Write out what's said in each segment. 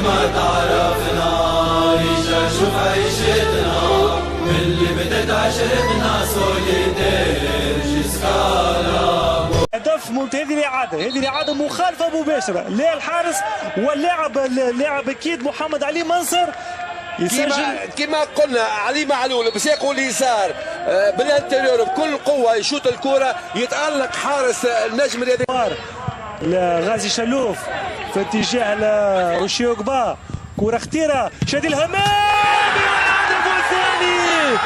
ما تعرفنا ريشة شوف عيشتنا اللي بدت عشرتنا سوليدير جيسكالا. هدف ممتاز. هذه الإعادة مخالفة مباشرة للحارس واللاعب أكيد محمد علي منصر يسجل. كما قلنا علي معلول بساقه اليسار بالانتريور بكل قوة يشوط الكرة يتألق حارس النجم الرياضي غازي شلوف في اتجاه لأوشيوغبا. كرة خطيرة شادي الهمامي والهدف الثاني.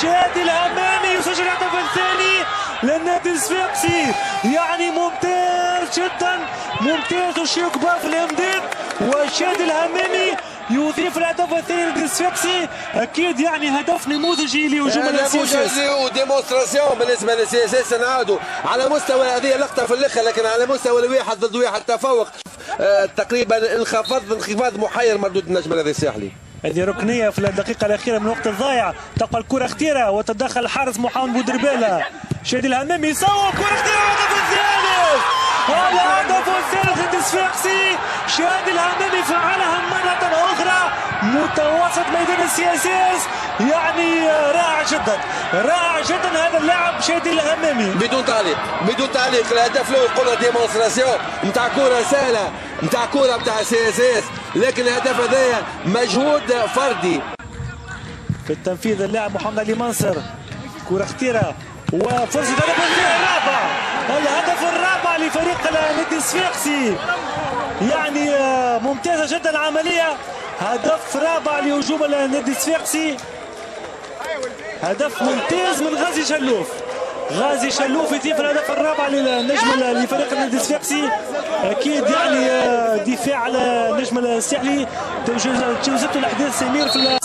شادي الهمامي يسجل الهدف الثاني للنادي الصفاقسي. يعني ممتاز جدا، ممتاز أوشيوغبا في الامداد وشادي الهمامي يضيف الهدف الثاني للنادي الصفاقسي. اكيد يعني هدف نموذجي لهجوم نموذجي وديمونستراسيون بالنسبه للسي اس اس. نعاودوا على مستوى هذه اللقطه في الاخر، لكن على مستوى الواحد ضد واحد تفوق تقريبا انخفاض محير مردود النجم الرياضي الساحلي. هذه ركنيه في الدقيقه الاخيره من الوقت الضايع. تبقى الكره خطيره وتدخل الحارس محمد بودرباله. شادي الهمامي يصوب كره خطيره والهدف الثالث. الهدف الثالث للنادي الصفاقسي. شادي الهمامي فعلها مرة أخرى متوسط ميدان السي اس اس. يعني رائع جدا، رائع جدا هذا اللاعب شادي الهمامي. بدون تعليق الهدف له قلنا ديمونستراسيون نتاع كرة سهلة، نتاع كرة نتاع سي اس اس، لكن الهدف هذايا مجهود فردي. في التنفيذ اللاعب محمد علي منصر. كرة خطيرة وفرصة هدف الرابع، الهدف الرابع لفريق النادي الصفاقسي. يعني ممتازة جدا العملية. هدف رابع لهجوم النادي الصفاقسي. هدف ممتاز من غازي شلوف. غازي شلوف يضيف الهدف الرابع للنجم لفريق النادي الصفاقسي. اكيد يعني دفاع على النجم الساحلي. تجاوزته الاحداث سمير في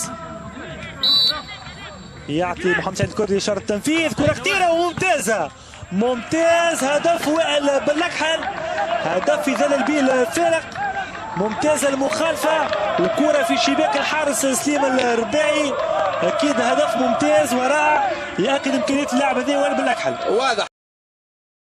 يعطي محمد سعيد الكردي اشاره تنفيذ. كره خطيره وممتازه، ممتاز. هدف وائل باللكحل، هدف في ذلل به الفارق. ممتازه المخالفه، الكره في شباك الحارس سليم الرباعي. اكيد هدف ممتاز ورائع ياكد امكانيه اللاعب هذا وائل باللكحل. واضح.